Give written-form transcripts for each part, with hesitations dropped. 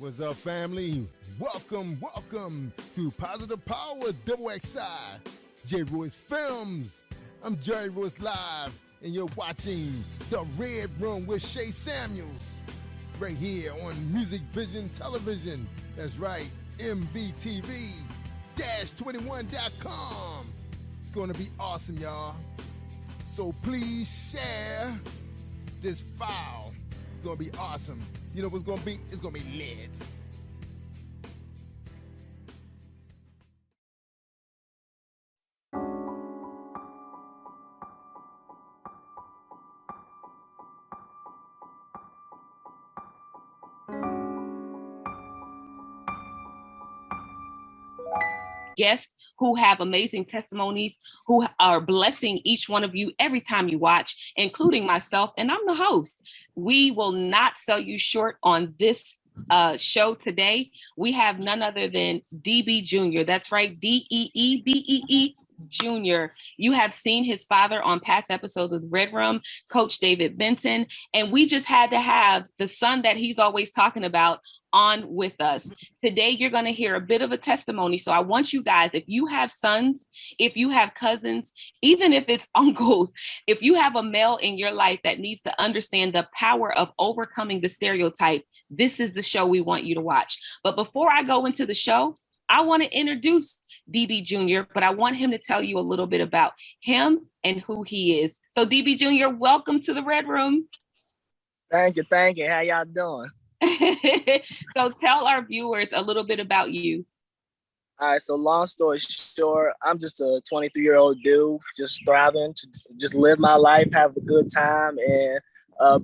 What's up, family? Welcome to Positive Power Double XI, J. Royce Films. I'm Jerry Royce Live, and you're watching The Red Room with Shay Samuels, right here on Music Vision Television. That's right, MVTV-21.com. It's going to be awesome, y'all. So please share this file. It's going to be awesome. You know what's going to be? It's going to be lit. Guests who have amazing testimonies, who are blessing each one of you every time you watch, including myself, and I'm the host. We will not sell you short on this show today. We have none other than DB Jr. That's right, DEEBEE Jr. You have seen his father on past episodes of Red Room, Coach David Benton, and we just had to have the son that he's always talking about on with us. Today, you're going to hear a bit of a testimony. So I want you guys, if you have sons, if you have cousins, even if it's uncles, if you have a male in your life that needs to understand the power of overcoming the stereotype, this is the show we want you to watch. But before I go into the show, I want to introduce DB Jr., but I want him to tell you a little bit about him and who he is. So DB Jr., welcome to the Red Room. Thank you. How y'all doing? So tell our viewers a little bit about you. All right, so long story short, I'm just a 23-year-old dude, just thriving to just live my life, have a good time, and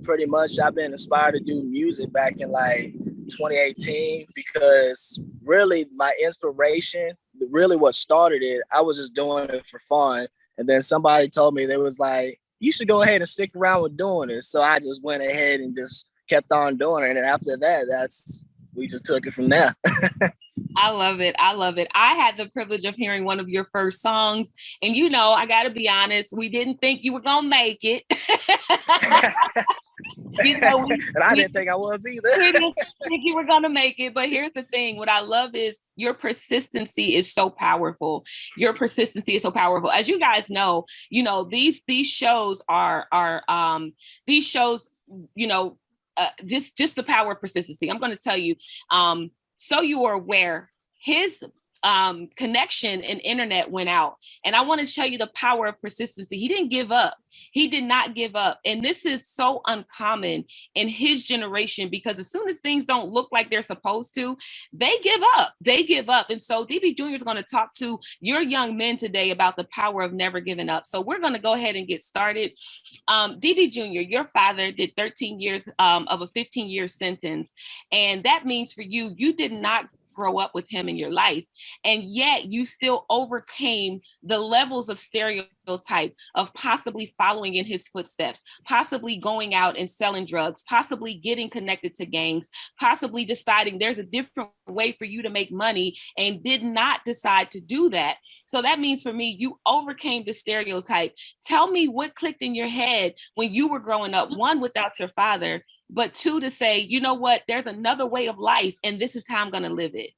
pretty much I've been inspired to do music back in like 2018 because really my inspiration, really what started it, I was just doing it for fun. And then somebody told me, they was like, you should go ahead and stick around with doing it. So I just went ahead and just kept on doing it. And after that, we just took it from there. I love it. I had the privilege of hearing one of your first songs. And, you know, I got to be honest, we didn't think you were going to make it. And I didn't think I was either. We didn't think you were going to make it. But here's the thing. What I love is your persistency is so powerful. Your persistency is so powerful. As you guys know, these shows are these shows, just the power of persistency. I'm going to tell you, so you are aware, his connection and internet went out. And I want to show you the power of persistency. He didn't give up. He did not give up. And this is so uncommon in his generation because as soon as things don't look like they're supposed to, they give up. And so DB Jr. is going to talk to your young men today about the power of never giving up. So we're going to go ahead and get started. DB Jr., your father did 13 years of a 15-year sentence. And that means for you, you did not grow up with him in your life. And yet you still overcame the levels of stereotype of possibly following in his footsteps, possibly going out and selling drugs, possibly getting connected to gangs, possibly deciding there's a different way for you to make money and did not decide to do that. So that means for me, you overcame the stereotype. Tell me what clicked in your head when you were growing up, one, without your father, but two, to say, you know what, there's another way of life and this is how I'm going to live it.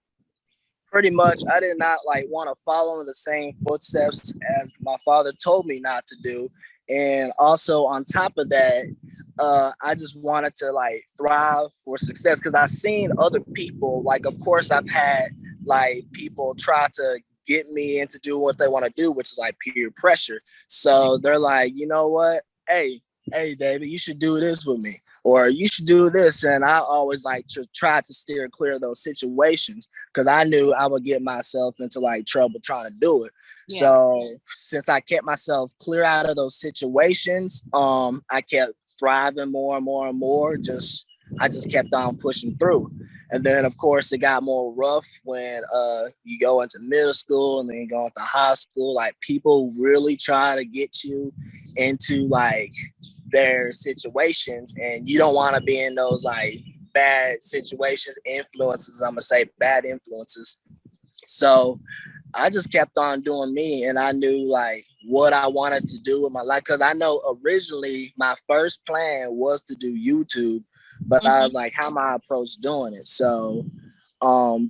Pretty much, I did not want to follow in the same footsteps as my father told me not to do. And also on top of that, I just wanted to thrive for success because I've seen other people, of course I've had people try to get me into do what they want to do, which is peer pressure. So they're like, you know what? Hey, David, you should do this with me. Or you should do this. And I always to try to steer clear of those situations because I knew I would get myself into trouble trying to do it. Yeah. So since I kept myself clear out of those situations, I kept thriving more and more and more. I just kept on pushing through. And then, of course, it got more rough when you go into middle school and then you go into high school. People really try to get you into their situations, and you don't want to be in those bad situations, influences. I'm gonna say bad influences. So I just kept on doing me, and I knew what I wanted to do with my life because I know originally my first plan was to do YouTube, but I was like, how am I approach doing it? So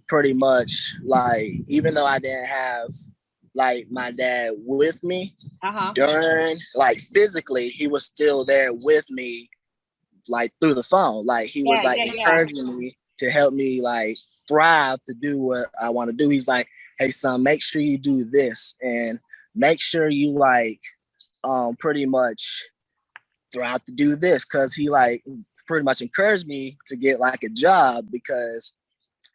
pretty much like, even though I didn't have like my dad with me during, like physically, he was still there with me, like through the phone. Like he was like encouraging me to help me like thrive to do what I want to do. He's like, hey son, make sure you do this and make sure you like pretty much thrive to do this, because he like pretty much encouraged me to get like a job, because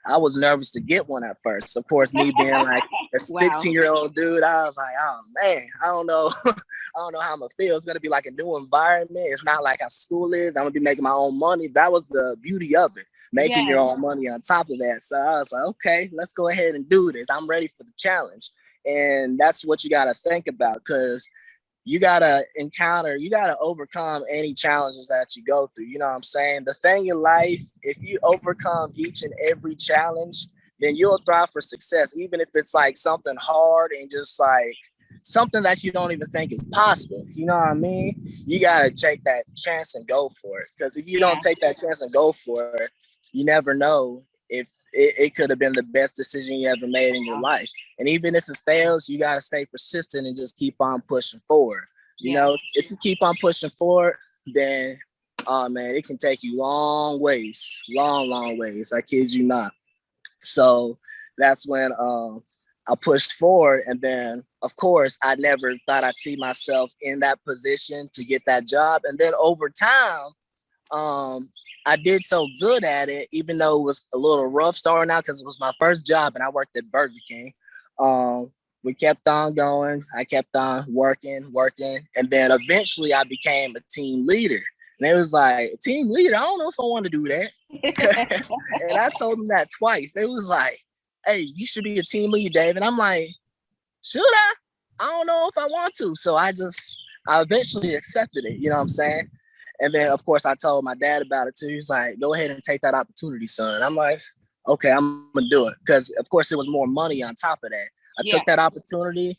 I was nervous to get one at first. Of course, me being like a 16-year-old dude, I was like, oh man, I don't know. I don't know how I'm gonna feel. It's gonna be like a new environment. It's not like how school is. I'm gonna be making my own money. That was the beauty of it, making your own money on top of that. So I was like, okay, let's go ahead and do this. I'm ready for the challenge. And that's what you gotta think about, because you gotta overcome any challenges that you go through. You know what I'm saying? The thing in life, if you overcome each and every challenge, then you'll thrive for success, even if it's like something hard and just like something that you don't even think is possible. You know what I mean? You gotta take that chance and go for it. Because if you don't take that chance and go for it, you never know if it could have been the best decision you ever made in your life. And even if it fails, you got to stay persistent and just keep on pushing forward. You know, if you keep on pushing forward, then, oh man, it can take you long ways, long ways. I kid you not. So that's when I pushed forward. And then, of course, I never thought I'd see myself in that position to get that job. And then over time, I did so good at it, even though it was a little rough starting out, because it was my first job and I worked at Burger King. We kept on going. I kept on working. And then eventually I became a team leader. And it was like, a team leader? I don't know if I want to do that. And I told them that twice. They was like, hey, you should be a team leader, Dave. And I'm like, should I? I don't know if I want to. So I eventually accepted it. You know what I'm saying? And then, of course, I told my dad about it too. He's like, go ahead and take that opportunity, son. I'm like, okay, I'm going to do it. Because, of course, there was more money on top of that. I took that opportunity,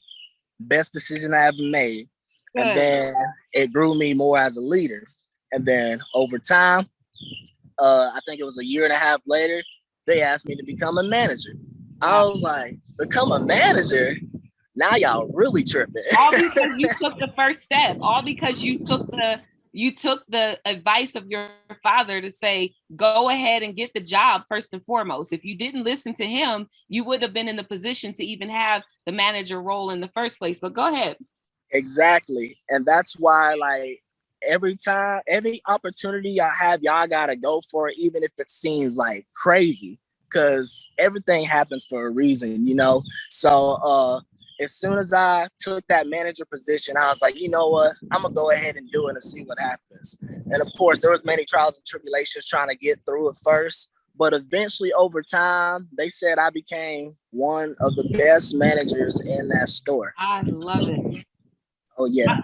best decision I ever made. Good. And then it grew me more as a leader. And then over time, I think it was a year and a half later, they asked me to become a manager. I was like, become a manager? Now y'all really tripping. All because you took the first step. All because you took the advice of your father to say, go ahead and get the job first and foremost. If you didn't listen to him, you would have been in the position to even have the manager role in the first place. But go ahead. Exactly. And that's why, like, every opportunity y'all have, y'all got to go for it, even if it seems like crazy, because everything happens for a reason, you know? So, as soon as I took that manager position, I was like, you know what? I'm going to go ahead and do it and see what happens. And of course, there was many trials and tribulations trying to get through it first. But eventually, over time, they said I became one of the best managers in that store. I love it. Oh, yeah.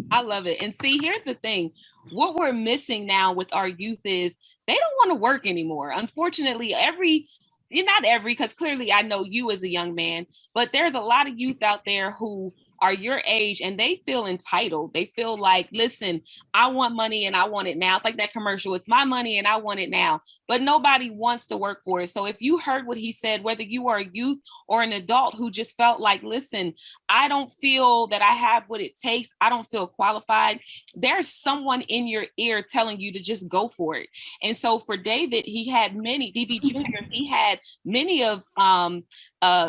I love it. And see, here's the thing. What we're missing now with our youth is they don't want to work anymore. Unfortunately, not every, because clearly I know you as a young man, but there's a lot of youth out there who are your age and they feel entitled. They feel like, listen, I want money and I want it now. It's like that commercial. It's my money and I want it now. But nobody wants to work for it. So if you heard what he said, whether you are a youth or an adult who just felt like, listen, I don't feel that I have what it takes, I don't feel qualified, there's someone in your ear telling you to just go for it. And so for David, he had many, DB Jr., he had many of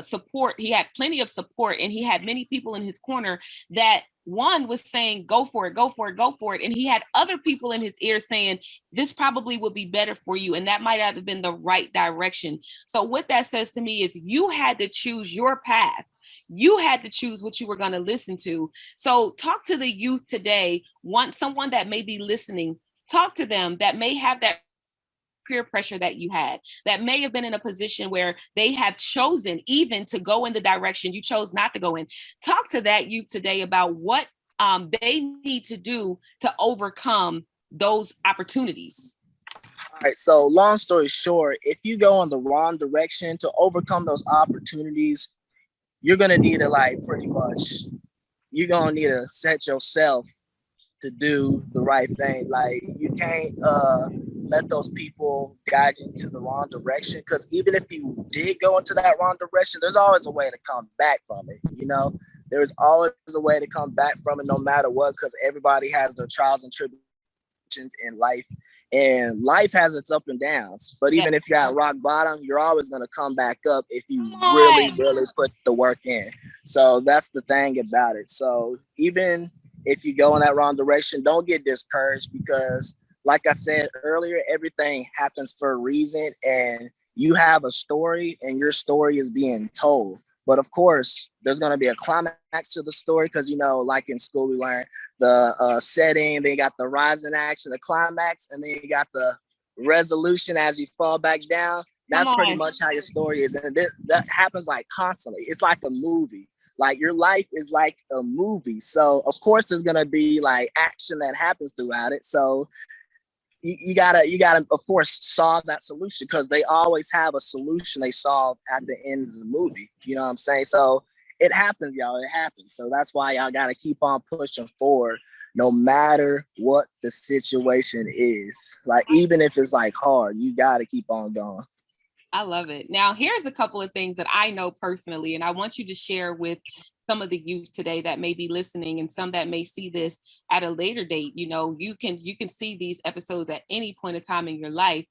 support. He had plenty of support, and he had many people in his corner that one was saying, go for it. And he had other people in his ear saying, this probably would be better for you. And that might have been the right direction. So what that says to me is you had to choose your path. You had to choose what you were going to listen to. So talk to the youth today, someone that may be listening, talk to them that may have that peer pressure that you had, that may have been in a position where they have chosen even to go in the direction you chose not to go in. Talk to that youth today about what they need to do to overcome those opportunities. All right. So long story short, if you go in the wrong direction to overcome those opportunities, you're going to need to you're going to need to set yourself to do the right thing. Like you can't let those people guide you to the wrong direction. Because even if you did go into that wrong direction, there's always a way to come back from it. You know, there's always a way to come back from it, no matter what. Because everybody has their trials and tribulations in life, and life has its up and downs. But even if you're at rock bottom, you're always going to come back up if you really put the work in. So that's the thing about it. So even if you go in that wrong direction, don't get discouraged, because like I said earlier, everything happens for a reason, and you have a story and your story is being told. But of course, there's going to be a climax to the story, because, you know, like in school, we learned the setting, then you got the rising action, the climax, and then you got the resolution as you fall back down. That's pretty much how your story is. And that happens like constantly. It's like a movie. Like your life is like a movie. So of course there's going to be like action that happens throughout it. So you gotta of course solve that solution, because they always have a solution they solve at the end of the movie. You know what I'm saying? So it happens, y'all. It happens. So that's why y'all gotta keep on pushing forward, no matter what the situation is. Like, even if it's like hard, you gotta keep on going. I love it. Now, here's a couple of things that I know personally, and I want you to share with some of the youth today that may be listening, and some that may see this at a later date. You know, you can see these episodes at any point in time in your life.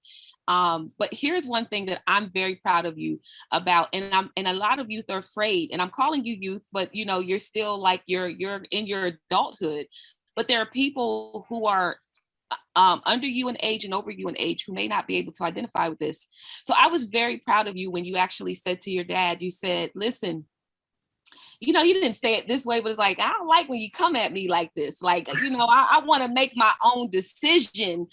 But here's one thing that I'm very proud of you about, and a lot of youth are afraid, and I'm calling you youth, but you know, you're still like you're in your adulthood. But there are people who are under you in age and over you in age who may not be able to identify with this. So I was very proud of you when you actually said to your dad, you said, listen, you know, you didn't say it this way, but it's like, I don't like when you come at me like this. Like, you know, I want to make my own decision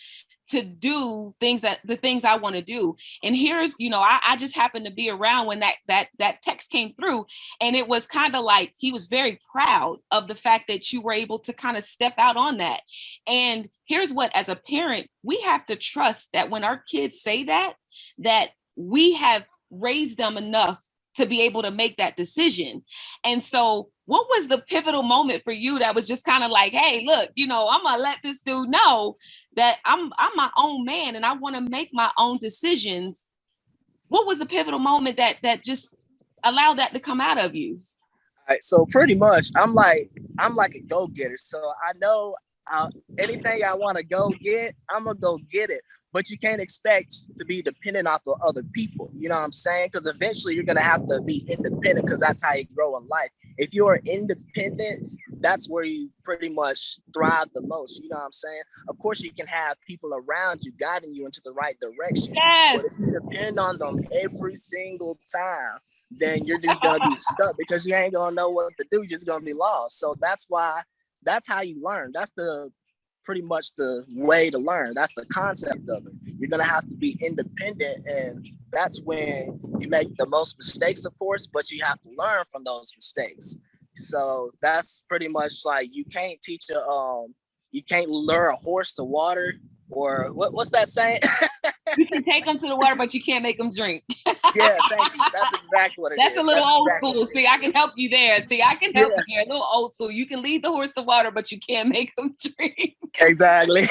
to do the things I want to do. And here's, you know, I just happened to be around when that text came through, and it was kind of like, he was very proud of the fact that you were able to kind of step out on that. And here's what, as a parent, we have to trust that when our kids say that we have raised them enough to be able to make that decision. And so what was the pivotal moment for you that was just kind of like, hey, look, you know, I'm gonna let this dude know that I'm my own man and I want to make my own decisions? What was the pivotal moment that just allowed that to come out of you? All right, so pretty much I'm like a go-getter. So I know anything I want to go get, I'm gonna go get it. But you can't expect to be dependent off of other people. You know what I'm saying? Because eventually you're gonna have to be independent, because that's how you grow in life. If you're independent, that's where you pretty much thrive the most. You know what I'm saying? Of course, you can have people around you guiding you into the right direction. Yes. But if you depend on them every single time, then you're just gonna be stuck, because you ain't gonna know what to do. You're just gonna be lost. So that's how you learn. That's pretty much the way to learn. That's the concept of it. You're gonna have to be independent, and that's when you make the most mistakes, of course, but you have to learn from those mistakes. So that's pretty much like, you can't lure a horse to water, or what's that saying? You can take them to the water, but you can't make them drink. Yeah, thank you. That's exactly what it That's is. a little old school. See, I can help you there. See, I can help you there. A little old school. You can lead the horse to water, but you can't make them drink. Exactly.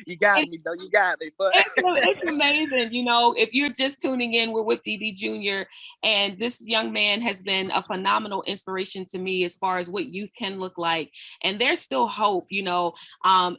You got me, though. You got me. But it's amazing. You know, if you're just tuning in, we're with DB Jr. And this young man has been a phenomenal inspiration to me as far as what youth can look like. And there's still hope, you know,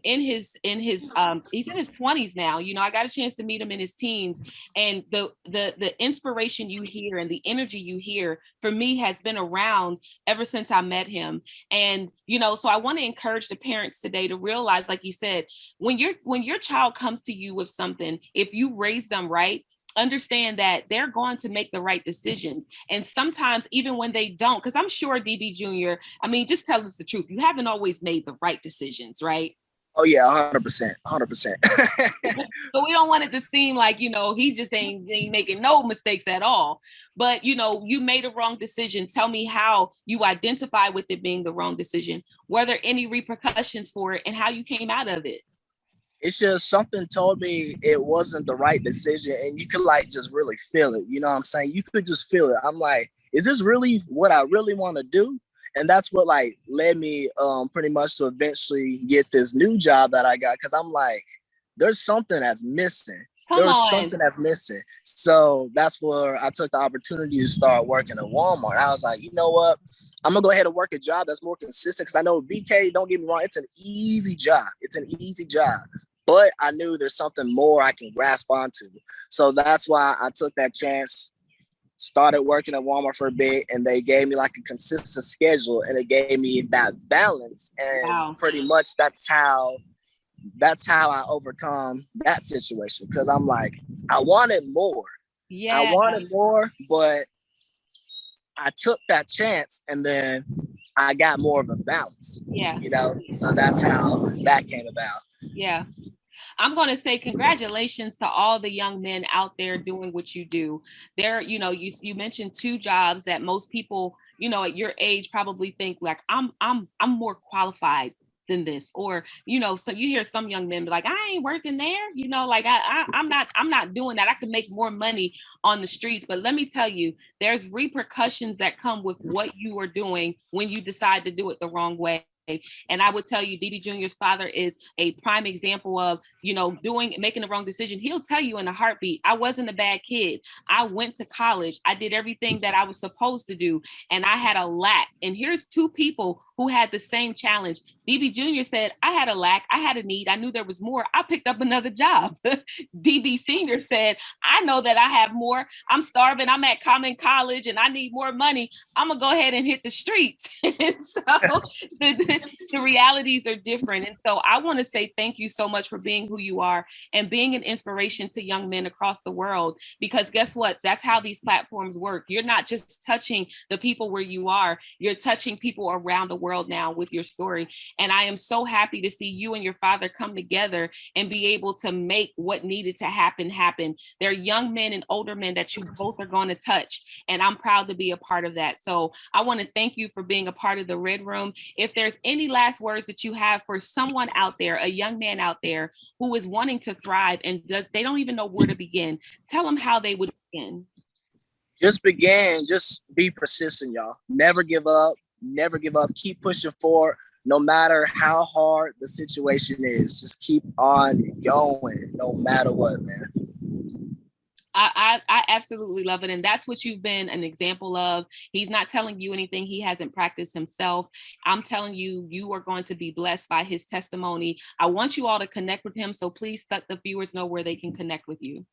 he's in his 20s now. You know, I got a chance to meet him in his teens, and the inspiration you hear and the energy you hear for me has been around ever since I met him. And, you know, so I want to encourage the parents today to realize, like you said, when your child comes to you with something, if you raise them right, understand that they're going to make the right decisions. And sometimes even when they don't, because I'm sure DB Jr., I mean, just tell us the truth, you haven't always made the right decisions, right? Oh yeah, 100%. So we don't want it to seem like, you know, he just ain't making no mistakes at all. But, you know, you made a wrong decision. Tell me how you identify with it being the wrong decision. Were there any repercussions for it, and how you came out of it? It's just something told me it wasn't the right decision, and you could like just really feel it. You know what I'm saying? You could just feel it. I'm like, is this really what I really want to do? And that's what like led me pretty much to eventually get this new job that I got. Cause I'm like, there's something that's missing. Come There was on. something that's missing. So that's where I took the opportunity to start working at Walmart. I was like, you know what? I'm gonna go ahead and work a job that's more consistent. Because I know BK, don't get me wrong, it's an easy job. It's an easy job. But I knew there's something more I can grasp onto. So that's why I took that chance, started working at Walmart for a bit, and they gave me like a consistent schedule, and it gave me that balance. And Wow. pretty much that's how I overcome that situation. Because I'm like, I wanted more. I Yeah. wanted more, but I took that chance, and then I got more of a balance. Yeah. You know, so that's how that came about. Yeah. I'm going to say congratulations to all the young men out there doing what you do. There, you know, you mentioned two jobs that most people, you know, at your age probably think like I'm more qualified than this, or you know, so you hear some young men be like, I ain't working there, you know, like I'm not doing that. I could make more money on the streets. But let me tell you, there's repercussions that come with what you are doing when you decide to do it the wrong way. And I would tell you, DB Jr.'s father is a prime example of, you know, making the wrong decision. He'll tell you in a heartbeat, I wasn't a bad kid. I went to college. I did everything that I was supposed to do. And I had a lack. And here's two people who had the same challenge. DB Jr. said, I had a lack. I had a need. I knew there was more. I picked up another job. DB Sr. said, I know that I have more. I'm starving. I'm at Common College and I need more money. I'm going to go ahead and hit the streets. So the realities are different. And so I want to say thank you so much for being who you are and being an inspiration to young men across the world, because guess what? That's how these platforms work. You're not just touching the people where you are, you're touching people around the world now with your story. And I am so happy to see you and your father come together and be able to make what needed to happen. They're young men and older men that you both are going to touch. And I'm proud to be a part of that. So I want to thank you for being a part of the Red Room. If there's any last words that you have for someone out there, a young man out there who is wanting to thrive and they don't even know where to begin, tell them how they would begin. Just be persistent, y'all. Never give up. Keep pushing forward. No matter how hard the situation is, just keep on going, no matter what, man. I absolutely love it. And that's what you've been an example of. He's not telling you anything he hasn't practiced himself. I'm telling you, you are going to be blessed by his testimony. I want you all to connect with him. So please let the viewers know where they can connect with you.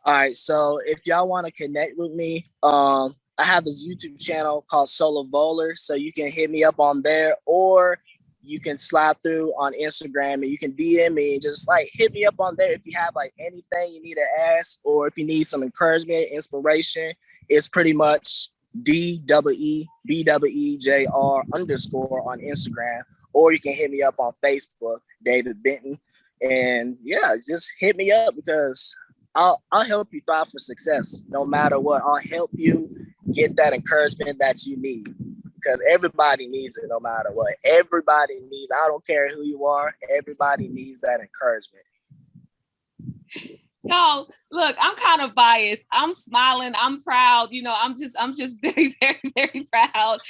All right. So if y'all want to connect with me, I have this YouTube channel called Solo Bowler. So you can hit me up on there, or you can slide through on Instagram and you can DM me and just like hit me up on there if you have like anything you need to ask, or if you need some encouragement, inspiration. It's pretty much DEEBWEJR _ on Instagram, or you can hit me up on Facebook, David Benton. And yeah, just hit me up, because I'll help you thrive for success no matter what. I'll help you get that encouragement that you need, because everybody needs it no matter what. Everybody needs, I don't care who you are, everybody needs that encouragement. No, look, I'm kind of biased. I'm smiling. I'm proud. You know, I'm just very, very, very proud.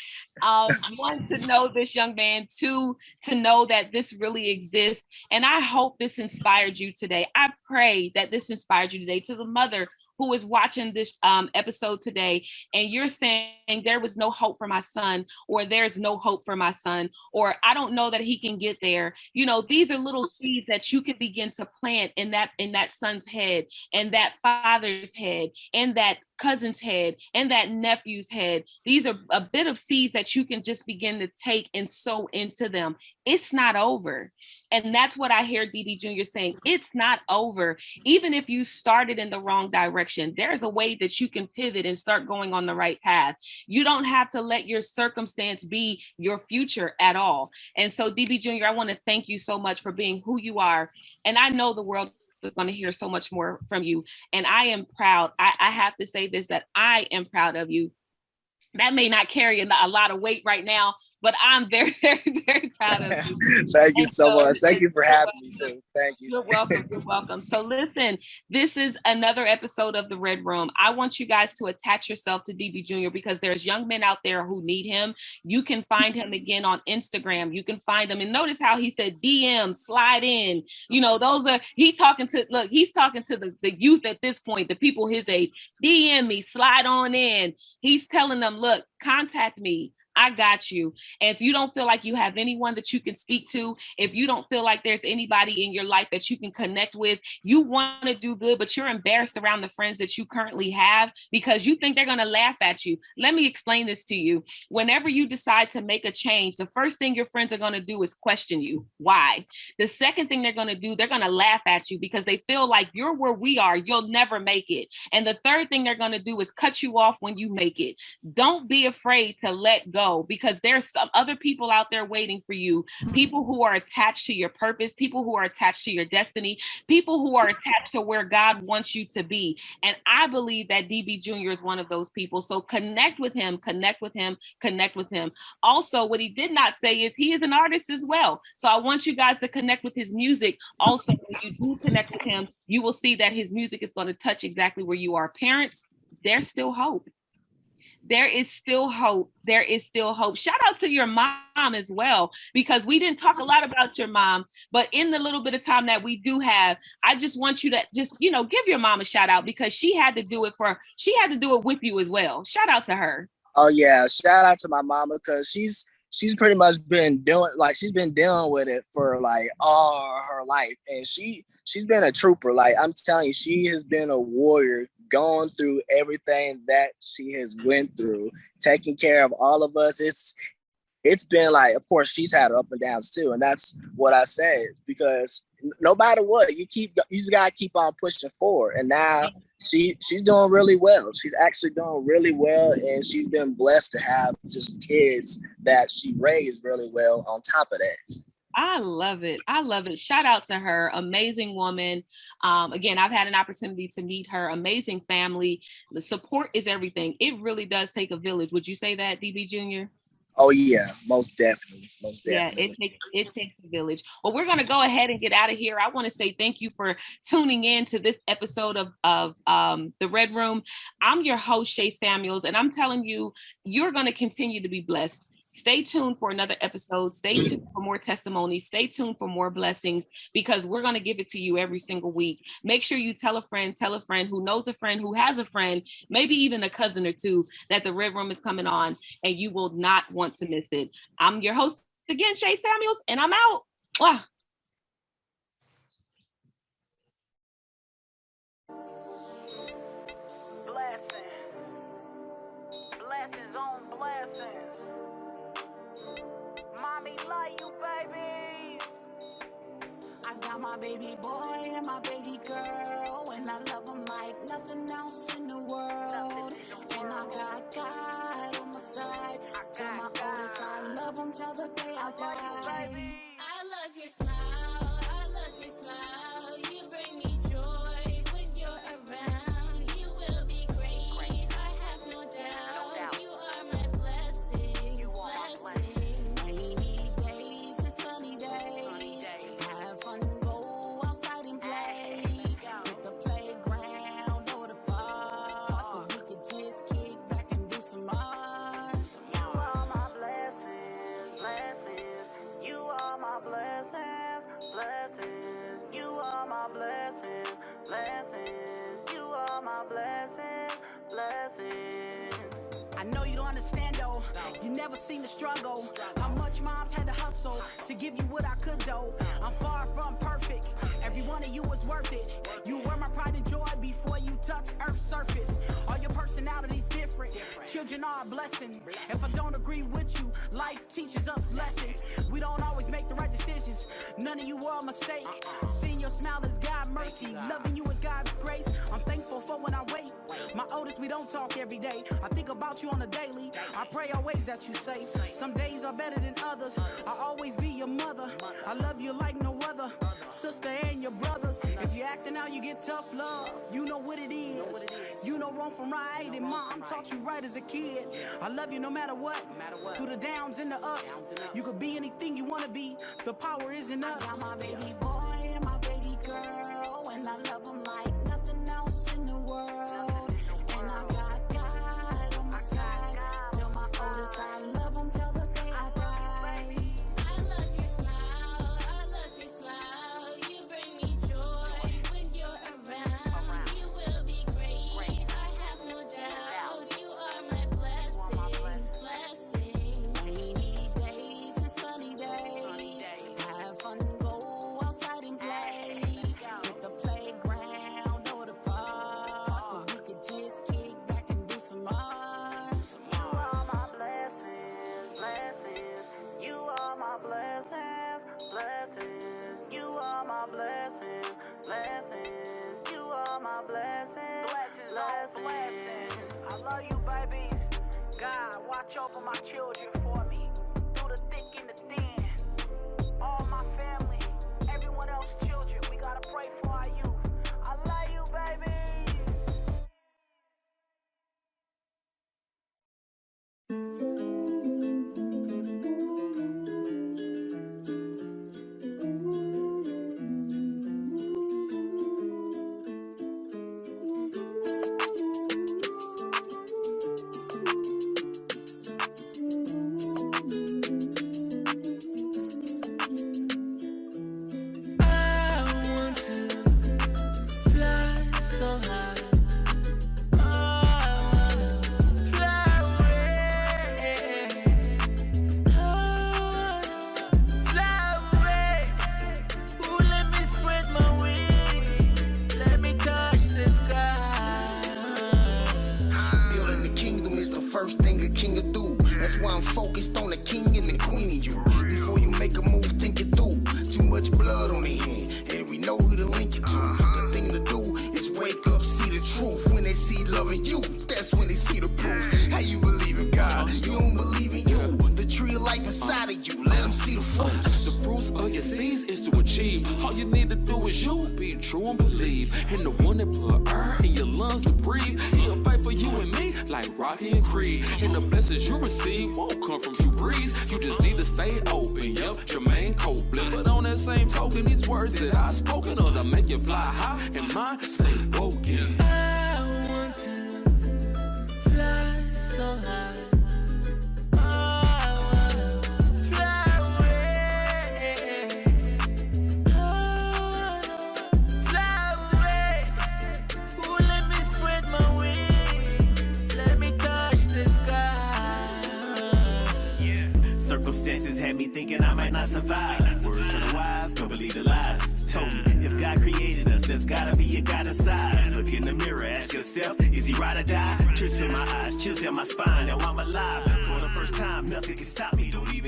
One, to know this young man. Two, to know that this really exists. And I hope this inspired you today. I pray that this inspired you today. To the mother who is watching this episode today, and you're saying there was no hope for my son, or there's no hope for my son, or I don't know that he can get there. You know, these are little seeds that you can begin to plant in that son's head, and that father's head, and that cousin's head, and that nephew's head. These are a bit of seeds that you can just begin to take and sow into them. It's not over. And that's what I hear DB Jr. saying. It's not over. Even if you started in the wrong direction, there's a way that you can pivot and start going on the right path. You don't have to let your circumstance be your future at all. And so DB Jr., I want to thank you so much for being who you are. And I know the world is going to hear so much more from you. And I am proud. I have to say this, that I am proud of you. That may not carry a lot of weight right now, but I'm very, very, very proud of you. Thank you And so much. Thank you for you're having me welcome. too. Thank you. You're welcome. You're welcome. So listen, this is another episode of The Red Room. I want you guys to attach yourself to DB Jr. because there's young men out there who need him. You can find him again on Instagram. You can find him. And notice how he said DM, slide in. You know, those are, he's talking to the youth at this point, the people his age. DM me, slide on in. He's telling them, look, contact me. I got you. And if you don't feel like you have anyone that you can speak to, if you don't feel like there's anybody in your life that you can connect with, you want to do good, but you're embarrassed around the friends that you currently have because you think they're going to laugh at you. Let me explain this to you. Whenever you decide to make a change, the first thing your friends are going to do is question you. Why? The second thing they're going to do, they're going to laugh at you because they feel like you're where we are. You'll never make it. And the third thing they're going to do is cut you off when you make it. Don't be afraid to let go because there's some other people out there waiting for you. People who are attached to your purpose, people who are attached to your destiny, people who are attached to where God wants you to be. And I believe that DB Jr. is one of those people. So connect with him, connect with him, connect with him. Also, what he did not say is he is an artist as well. So I want you guys to connect with his music. Also, when you do connect with him, you will see that his music is going to touch exactly where you are. Parents, there's still hope. There is still hope. There is still hope. Shout out to your mom as well, because we didn't talk a lot about your mom, but in the little bit of time that we do have, I just want you to just, give your mom a shout out because she had to do it with you as well. Shout out to her. Oh yeah, shout out to my mama because she's pretty much been dealing with it for like all her life, and she's been a trooper. Like I'm telling you, she has been a warrior, going through everything that she has went through, taking care of all of us. It's been like, of course, she's had up and downs too, and that's what I said, because no matter what, you just gotta keep on pushing forward. And now she's doing really well. She's actually doing really well, and she's been blessed to have just kids that she raised really well on top of that. I love it. I love it. Shout out to her. Amazing woman. Again, I've had an opportunity to meet her. Amazing family. The support is everything. It really does take a village. Would you say that, DB Jr.? Oh yeah, most definitely. Yeah, it takes a village. Well, we're gonna go ahead and get out of here. I want to say thank you for tuning in to this episode of the Red Room. I'm your host, Shay Samuels, and I'm telling you, you're gonna continue to be blessed. Stay tuned for another episode. Stay tuned for more testimonies. Stay tuned for more blessings, because we're going to give it to you every single week. Make sure you tell a friend who knows a friend who has a friend, maybe even a cousin or two, that the Red Room is coming on, and you will not want to miss it. I'm your host again, Shay Samuels, and I'm out. Mwah. Blessings on blessings. Mommy love you, baby. I got my baby boy and my baby girl, and I love them like nothing else in the world. And I got God on my side. Tell my oldest I love him till the day I die. I love your smile. I love your smile. You bring me joy when you're around. You will be great. I have no doubt. You are my blessing. You are my blessing. Rainy days and sunny days. Have fun, go outside and play. Hit the playground or the park. Or we could just kick back and do some art. You are my blessings, blessings. You are my blessings, blessings. You are my blessings, blessings. You are my blessings, blessings. I know you don't understand though. You never seen the struggle. How much moms had to hustle to give you what I could though. I'm far from perfect. Every one of you is worth it. You were my pride and joy before you touch Earth's surface. All your personalities different. Children are a blessing. If I don't agree with you, life teaches us lessons. We don't always make the right decisions. None of you are a mistake. Seeing your smile is God's mercy. Loving you is God's grace. I'm thankful for when I wake. My oldest, we don't talk every day. I think about you on a daily. I pray always that you safe. Some days are better than others. I'll always be your mother. I love you like no other. Sister and your brothers. If you're acting out, you get tough love. You know what it is. You know wrong from right. And mom taught you right as a kid. I love you no matter what. Through the downs and the ups. You could be anything you want to be. The power is in us. I got my baby boy and my baby girl, and I love them like nothing else in the world. And I got God on my side. Tell my oldest I love him till the day I die. I love your smile, I love your smile. You bring me joy when you're around. You will be great, I have no doubt. You are my blessings, blessings. Rainy days and sunny days. Have fun, go outside and play. Hit the playground or the park. Or we could just kick back and do some art. You are my blessings, blessings. You are my blessings, blessings. You are my blessings, blessings. You are my blessings, blessings. I love you, baby. God, watch over my children for me. Through the thick and the thin. All my family, everyone else's children. We gotta pray for our youth. I love you, baby. I want to fly so high. I wanna fly away. I wanna fly away. Ooh, let me spread my wings. Let me touch the sky. Building the kingdom is the first thing a king will do. That's why I'm focused on the king and the queen of you. Before you make a move, think it through. Too much blood on their hand, and we know who to link it to. The thing to do is wake up, see the truth. When they see loving you, that's when they see the proof. How you believe in God? You don't believe in you. The tree of life inside of you, let them see the fruits. The fruits of your seeds is to achieve. All you need to do is you be true and believe. And the one that put air in your lungs to breathe, he'll fight for you and me like Rocky and Creed. And the blessings you receive won't come from Drew Brees. You just need to stay open, yep, Jermaine Copeland. But on that same token, these words that I spoken are to make you fly high and mine stay woken. I want to fly so high. I wanna fly away. I wanna fly away. Ooh, let me spread my wings. Let me touch the sky. Circumstances had me thinking I might not survive. Words from the wise, don't believe the lies. Told me, if God created us, there's gotta be a God inside. Look in the mirror, ask yourself, is he ride or die? Tears in my eyes, chills down my spine, now I'm alive. For the first time, nothing can stop me, don't even